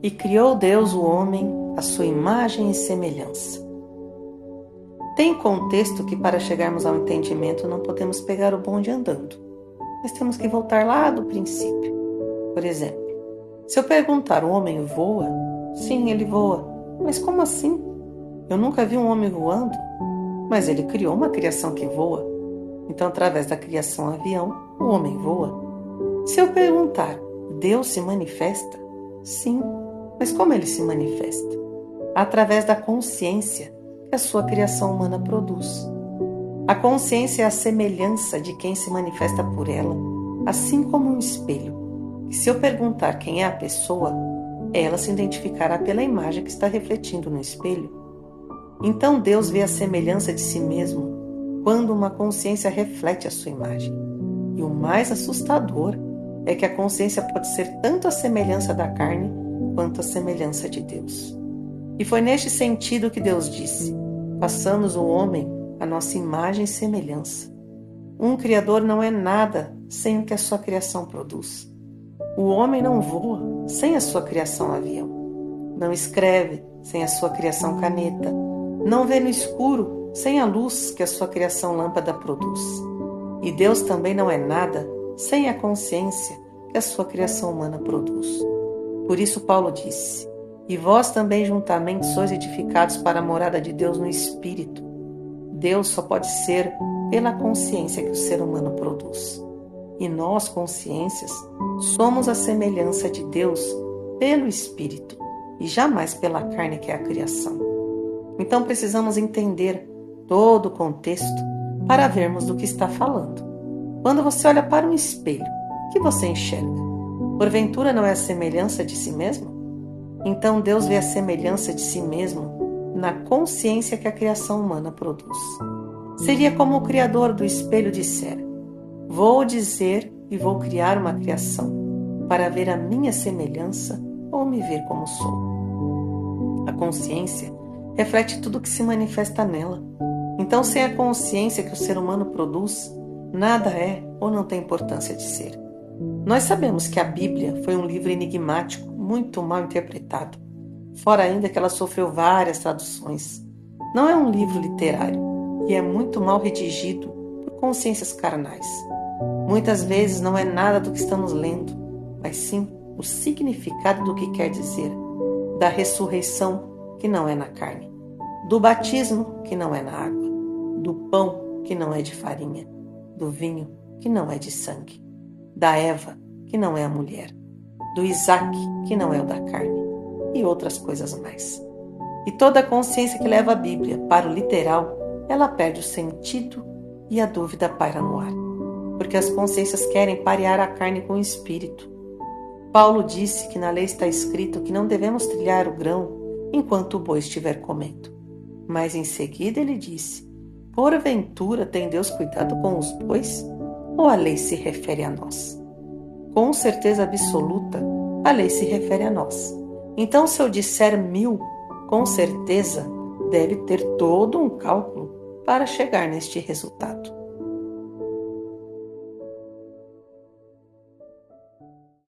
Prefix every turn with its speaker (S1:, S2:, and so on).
S1: E criou Deus o homem à sua imagem e semelhança. Tem contexto que para chegarmos ao entendimento não podemos pegar o bonde andando. Nós temos que voltar lá do princípio. Por exemplo, se eu perguntar, o homem voa? Sim, ele voa. Mas como assim? Eu nunca vi um homem voando. Mas ele criou uma criação que voa. Então, através da criação avião, o homem voa. Se eu perguntar, Deus se manifesta? Sim. Mas como ele se manifesta? Através da consciência que a sua criação humana produz. A consciência é a semelhança de quem se manifesta por ela, assim como um espelho. E se eu perguntar quem é a pessoa, ela se identificará pela imagem que está refletindo no espelho. Então Deus vê a semelhança de si mesmo quando uma consciência reflete a sua imagem. E o mais assustador é que a consciência pode ser tanto a semelhança da carne quanto a semelhança de Deus. E foi neste sentido que Deus disse: façamos o homem a nossa imagem e semelhança. Um criador não é nada sem o que a sua criação produz. O homem não voa sem a sua criação avião. Não escreve sem a sua criação caneta. Não vê no escuro sem a luz que a sua criação lâmpada produz. E Deus também não é nada sem a consciência que a sua criação humana produz. Por isso Paulo disse: e vós também juntamente sois edificados para a morada de Deus no Espírito. Deus só pode ser pela consciência que o ser humano produz. E nós, consciências, somos a semelhança de Deus pelo Espírito e jamais pela carne que é a criação. Então precisamos entender todo o contexto para vermos do que está falando. Quando você olha para um espelho, o que você enxerga? Porventura não é a semelhança de si mesmo? Então Deus vê a semelhança de si mesmo na consciência que a criação humana produz. Seria como o Criador do espelho dissera: vou dizer e vou criar uma criação para ver a minha semelhança ou me ver como sou. A consciência reflete tudo que se manifesta nela. Então, sem a consciência que o ser humano produz, nada é ou não tem importância de ser. Nós sabemos que a Bíblia foi um livro enigmático, muito mal interpretado, fora ainda que ela sofreu várias traduções. Não é um livro literário e é muito mal redigido por consciências carnais. Muitas vezes não é nada do que estamos lendo, mas sim o significado do que quer dizer, da ressurreição que não é na carne, do batismo que não é na água, do pão que não é de farinha, do vinho que não é de sangue, da Eva que não é a mulher, do Isaac que não é o da carne, e outras coisas mais. E toda a consciência que leva a Bíblia para o literal, ela perde o sentido e a dúvida paira no ar, porque as consciências querem parear a carne com o espírito. Paulo disse que na lei está escrito que não devemos trilhar o grão enquanto o boi estiver comendo. Mas em seguida ele disse: porventura tem Deus cuidado com os bois? Ou a lei se refere a nós? Com certeza absoluta, a lei se refere a nós. Então, se eu disser 1000, com certeza deve ter todo um cálculo para chegar neste resultado.